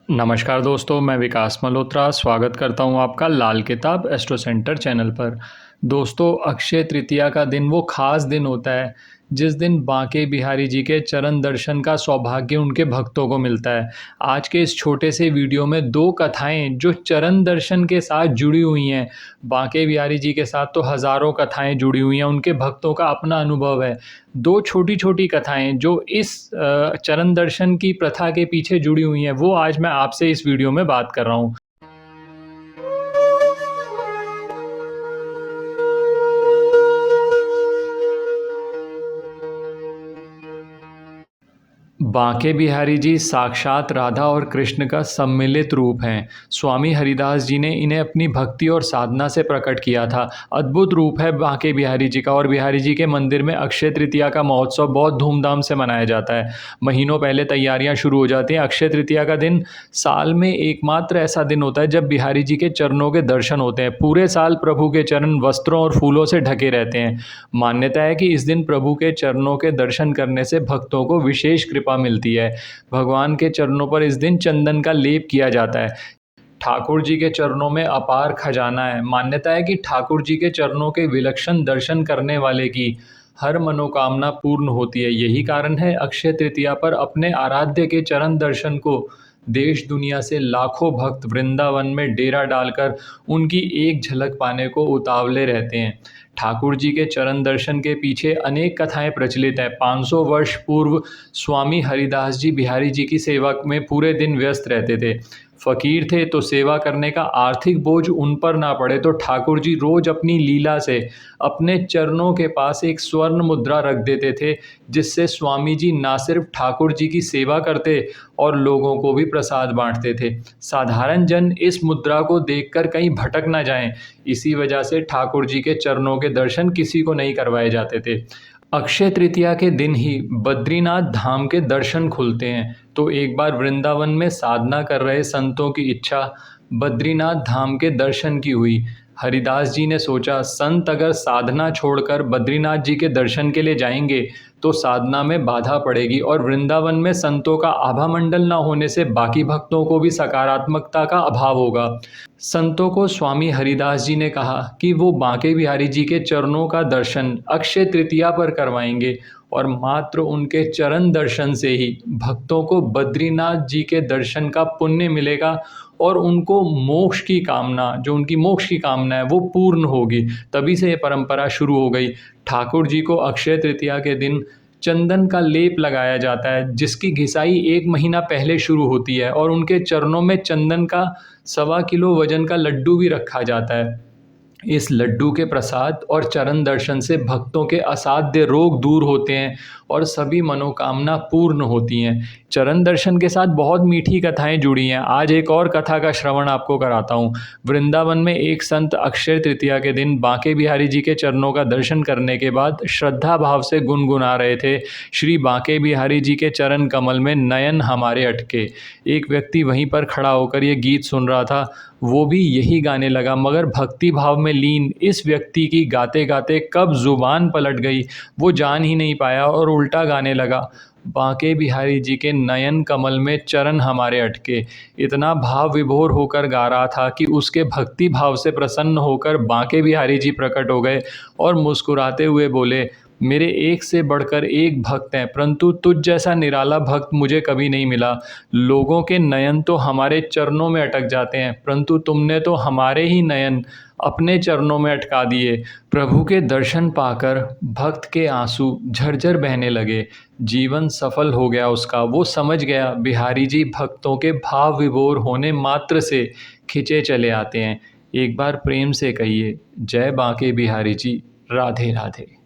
नमस्कार दोस्तों, मैं विकास मल्होत्रा स्वागत करता हूं आपका लाल किताब एस्ट्रो सेंटर चैनल पर। दोस्तों, अक्षय तृतीया का दिन वो खास दिन होता है जिस दिन बांके बिहारी जी के चरण दर्शन का सौभाग्य उनके भक्तों को मिलता है। आज के इस छोटे से वीडियो में दो कथाएं जो चरण दर्शन के साथ जुड़ी हुई हैं। बांके बिहारी जी के साथ तो हज़ारों कथाएं जुड़ी हुई हैं, उनके भक्तों का अपना अनुभव है। दो छोटी छोटी कथाएं जो इस चरण दर्शन की प्रथा के पीछे जुड़ी हुई हैं, वो आज मैं आपसे इस वीडियो में बात कर रहा हूँ। बांके बिहारी जी साक्षात राधा और कृष्ण का सम्मिलित रूप हैं। स्वामी हरिदास जी ने इन्हें अपनी भक्ति और साधना से प्रकट किया था। अद्भुत रूप है बांके बिहारी जी का। और बिहारी जी के मंदिर में अक्षय तृतीया का महोत्सव बहुत धूमधाम से मनाया जाता है। महीनों पहले तैयारियां शुरू हो जाती हैं। अक्षय तृतीया का दिन साल में एकमात्र ऐसा दिन होता है जब बिहारी जी के चरणों के दर्शन होते हैं। पूरे साल प्रभु के चरण वस्त्रों और फूलों से ढके रहते हैं। मान्यता है कि इस दिन प्रभु के चरणों के दर्शन करने से भक्तों को विशेष कृपा मिलती है। भगवान के चरणों पर इस दिन चंदन का लेप किया जाता है। ठाकुर जी के चरणों में अपार खजाना है। मान्यता है कि ठाकुर जी के चरणों के विलक्षण दर्शन करने वाले की हर मनोकामना पूर्ण होती है। यही कारण है अक्षय तृतीया पर अपने आराध्य के चरण दर्शन को देश दुनिया से लाखों भक्त वृंदावन में डेरा डालकर उनकी एक झलक पाने को उतावले रहते हैं। ठाकुर जी के चरण दर्शन के पीछे अनेक कथाएं प्रचलित हैं। 500 वर्ष पूर्व स्वामी हरिदास जी बिहारी जी की सेवा में पूरे दिन व्यस्त रहते थे। फकीर थे तो सेवा करने का आर्थिक बोझ उन पर ना पड़े तो ठाकुर जी रोज अपनी लीला से अपने चरणों के पास एक स्वर्ण मुद्रा रख देते थे, जिससे स्वामी जी ना सिर्फ ठाकुर जी की सेवा करते और लोगों को भी प्रसाद बांटते थे। साधारण जन इस मुद्रा को देखकर कहीं भटक ना जाएं, इसी वजह से ठाकुर जी के चरणों के दर्शन किसी को नहीं करवाए जाते थे। अक्षय तृतीया के दिन ही बद्रीनाथ धाम के दर्शन खुलते हैं। तो एक बार वृंदावन में साधना कर रहे संतों की इच्छा बद्रीनाथ धाम के दर्शन की हुई। हरिदास जी ने सोचा, संत अगर साधना छोड़कर बद्रीनाथ जी के दर्शन के लिए जाएंगे तो साधना में बाधा पड़ेगी और वृंदावन में संतों का आभा मंडल न होने से बाकी भक्तों को भी सकारात्मकता का अभाव होगा। संतों को स्वामी हरिदास जी ने कहा कि वो बांके बिहारी जी के चरणों का दर्शन अक्षय तृतीया पर करवाएंगे और मात्र उनके चरण दर्शन से ही भक्तों को बद्रीनाथ जी के दर्शन का पुण्य मिलेगा और उनको मोक्ष की कामना, जो उनकी मोक्ष की कामना है, वो पूर्ण होगी। तभी से ये परंपरा शुरू हो गई। ठाकुर जी को अक्षय तृतीया के दिन चंदन का लेप लगाया जाता है, जिसकी घिसाई 1 महीना पहले शुरू होती है और उनके चरणों में चंदन का 1.25 किलो वजन का लड्डू भी रखा जाता है। इस लड्डू के प्रसाद और चरण दर्शन से भक्तों के असाध्य रोग दूर होते हैं और सभी मनोकामना पूर्ण होती हैं। चरण दर्शन के साथ बहुत मीठी कथाएं जुड़ी हैं। आज एक और कथा का श्रवण आपको कराता हूँ। वृंदावन में एक संत अक्षय तृतीया के दिन बांके बिहारी जी के चरणों का दर्शन करने के बाद श्रद्धा भाव से गुनगुना रहे थे, श्री बांके बिहारी जी के चरण कमल में नयन हमारे अटके। एक व्यक्ति वहीं पर खड़ा होकर ये गीत सुन रहा था। वो भी यही गाने लगा, मगर भक्ति भाव में लीन इस व्यक्ति की गाते गाते कब जुबान पलट गई वो जान ही नहीं पाया और उल्टा गाने लगा, बांके बिहारी जी के नयन कमल में चरण हमारे अटके। इतना भाव विभोर होकर गा रहा था कि उसके भक्ति भाव से प्रसन्न होकर बांके बिहारी जी प्रकट हो गए और मुस्कुराते हुए बोले, मेरे एक से बढ़कर एक भक्त हैं, परंतु तुझ जैसा निराला भक्त मुझे कभी नहीं मिला। लोगों के नयन तो हमारे चरणों में अटक जाते हैं, परंतु तुमने तो हमारे ही नयन अपने चरणों में अटका दिए। प्रभु के दर्शन पाकर भक्त के आंसू झरझर बहने लगे। जीवन सफल हो गया उसका। वो समझ गया बिहारी जी भक्तों के भाव विभोर होने मात्र से खिंचे चले आते हैं। एक बार प्रेम से कहिए, जय बांके बिहारी जी, राधे राधे।